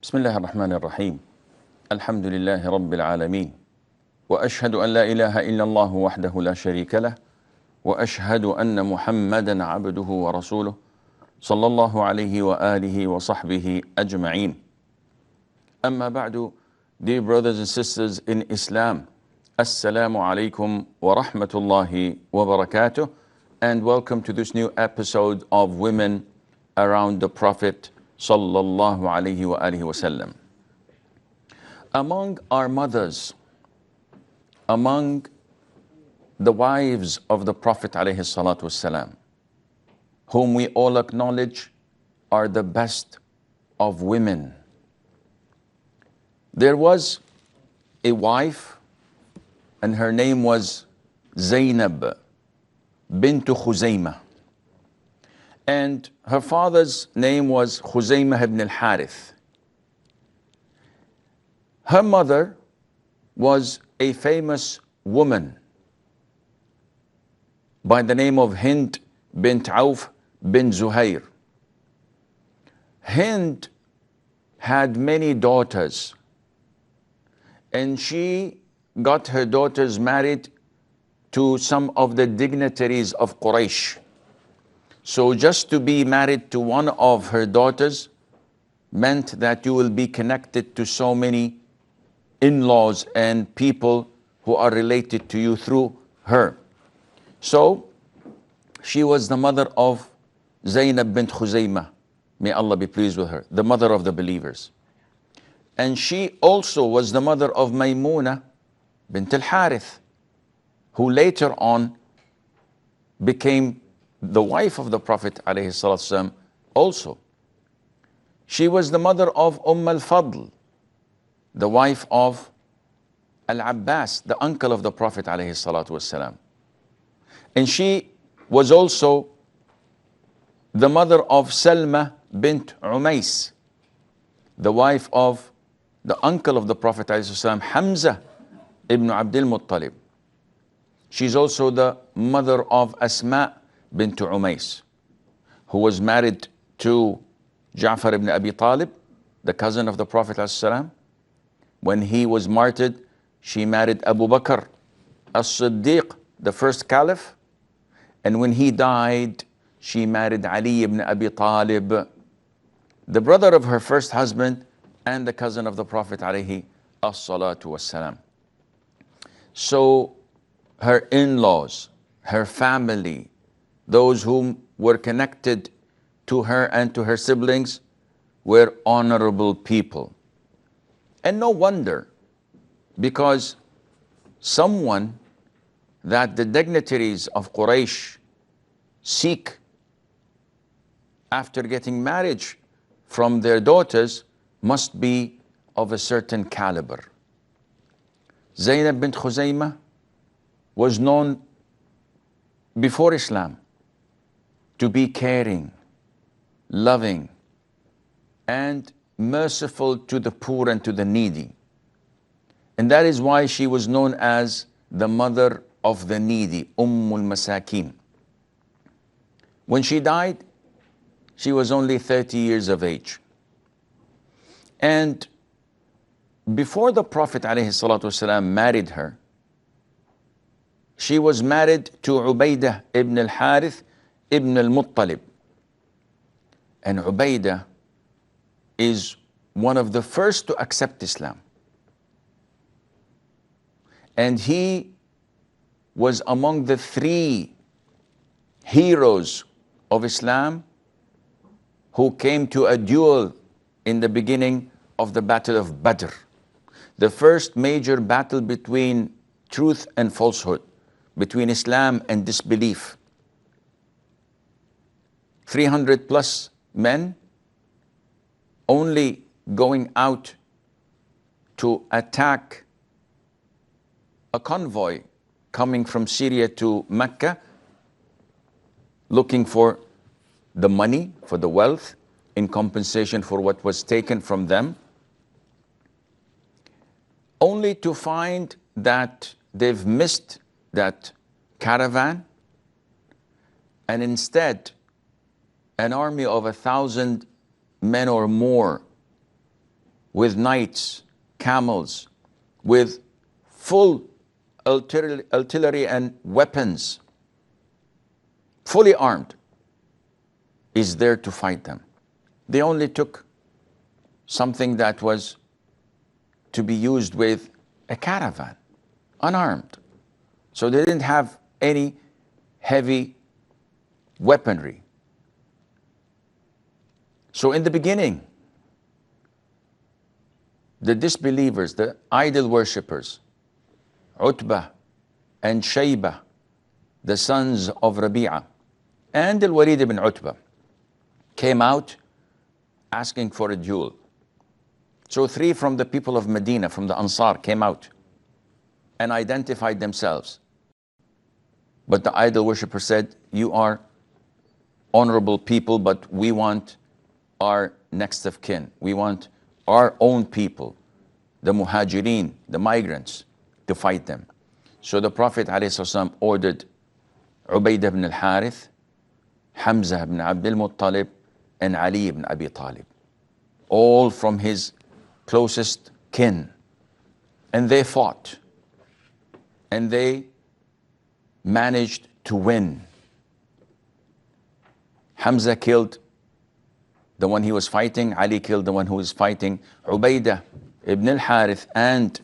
بسم الله الرحمن الرحيم. الحمد لله رب العالمين، وأشهد أن لا إله إلا الله وحده لا شريك له، وأشهد أن محمدا عبده ورسوله صلى الله عليه وآله وصحبه أجمعين. أما بعد, dear brothers and sisters in Islam, Assalamu alaikum wa rahmatullahi wa barakatuh, and welcome to this new episode of Women Around the Prophet sallallahu alaihi wa alihi wasallam. Among our mothers, among the wives of the Prophet alayhi salatu wasalam, whom we all acknowledge are the best of women, there was a wife, and her name was Zaynab Bint Khuzayma, and her father's name was Khuzayma ibn al-Harith. Her mother was a famous woman by the name of Hind bint Auf bin Zuhair. Hind had many daughters, and she got her daughters married to some of the dignitaries of Quraysh. So just to be married to one of her daughters meant that you will be connected to so many in-laws and people who are related to you through her. So she was the mother of Zaynab Bint Khuzayma, may Allah be pleased with her, the mother of the believers. And she also was the mother of Maymuna Bint al-Harith, who later on became the wife of the Prophet ﷺ also. She was the mother of al-Fadl, the wife of Al-Abbas, the uncle of the Prophet ﷺ. And she was also the mother of Salma bint Umays, the wife of the uncle of the Prophet ﷺ, Hamza ibn Abdul Muttalib. She's also the mother of Asma bint Umays, who was married to Ja'far ibn Abi Talib, the cousin of the Prophet ﷺ. When he was martyred, she married Abu Bakr as-Siddiq, the first caliph. And when he died, she married Ali ibn Abi Talib, the brother of her first husband and the cousin of the Prophet alayhi as-salatu was-salam. So her in-laws, her family, those whom were connected to her and to her siblings were honorable people. And no wonder, because someone that the dignitaries of Quraysh seek after getting marriage from their daughters must be of a certain caliber. Zaynab bint Khuzayma was known before Islam to be caring, loving, and merciful to the poor and to the needy. And that is why she was known as the mother of the needy, Ummul Masakin. When she died, she was only 30 years of age. And before the Prophet ﷺ married her, she was married to Ubaidah ibn al-Harith ibn al-Muttalib. And Ubaidah is one of the first to accept Islam. And he was among the three heroes of Islam who came to a duel in the beginning of the Battle of Badr, the first major battle between truth and falsehood, between Islam and disbelief. 300 plus men only going out to attack a convoy coming from Syria to Mecca, looking for the money, for the wealth, in compensation for what was taken from them, only to find that they've missed that caravan, and instead an army of 1,000 men or more with knights, camels, with full artillery and weapons, fully armed, is there to fight them. They only took something that was to be used with a caravan, unarmed. So they didn't have any heavy weaponry. So in the beginning, the disbelievers, the idol worshippers, Utbah and Shaybah, the sons of Rabi'ah, and Al-Walid ibn Utbah, came out asking for a duel. So 3 from the people of Medina, from the Ansar, came out and identified themselves. But the idol worshipper said, you are honorable people, but we want our next of kin. We want our own people, the muhajirin, the migrants, to fight them. So the Prophet ﷺ ordered Ubayd ibn al-Harith, Hamza ibn Abdul Muttalib, and Ali ibn Abi Talib, all from his closest kin. And they fought. And they managed to win. Hamza killed the one he was fighting, Ali killed the one who was fighting. Ubaidah ibn al-Harith and,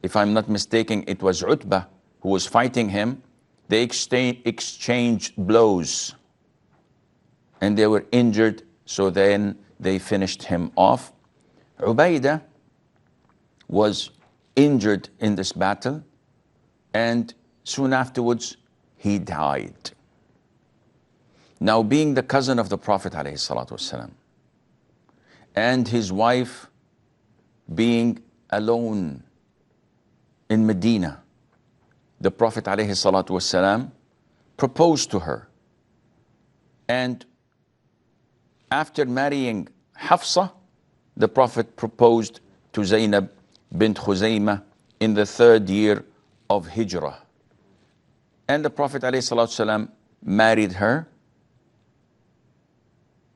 if I'm not mistaken, it was Utbah who was fighting him. They exchanged blows and they were injured, so then they finished him off. Ubaidah was injured in this battle, and soon afterwards he died. Now, being the cousin of the Prophet ﷺ, and his wife being alone in Medina, the Prophet ﷺ proposed to her. And after marrying Hafsa, the Prophet proposed to Zaynab Bint Khuzayma in the 3rd year of Hijrah. And the Prophet ﷺ married her,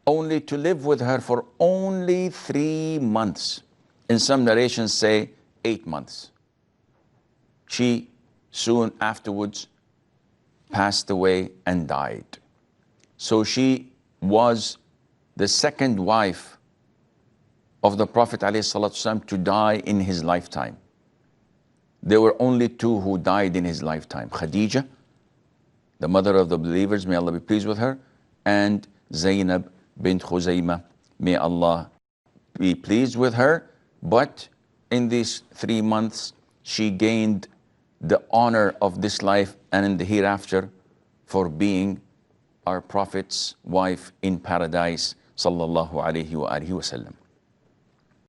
only to live with her for only 3 months. In some narrations say 8 months. She soon afterwards passed away and died. So she was the 2nd wife of the Prophet ﷺ to die in his lifetime. There were only 2 who died in his lifetime: Khadija, the mother of the believers, may Allah be pleased with her, and Zaynab Bint Khuzayma, may Allah be pleased with her. But in these 3 months, she gained the honor of this life and in the hereafter for being our Prophet's wife in paradise, sallallahu alayhi wa alihi wa sallam.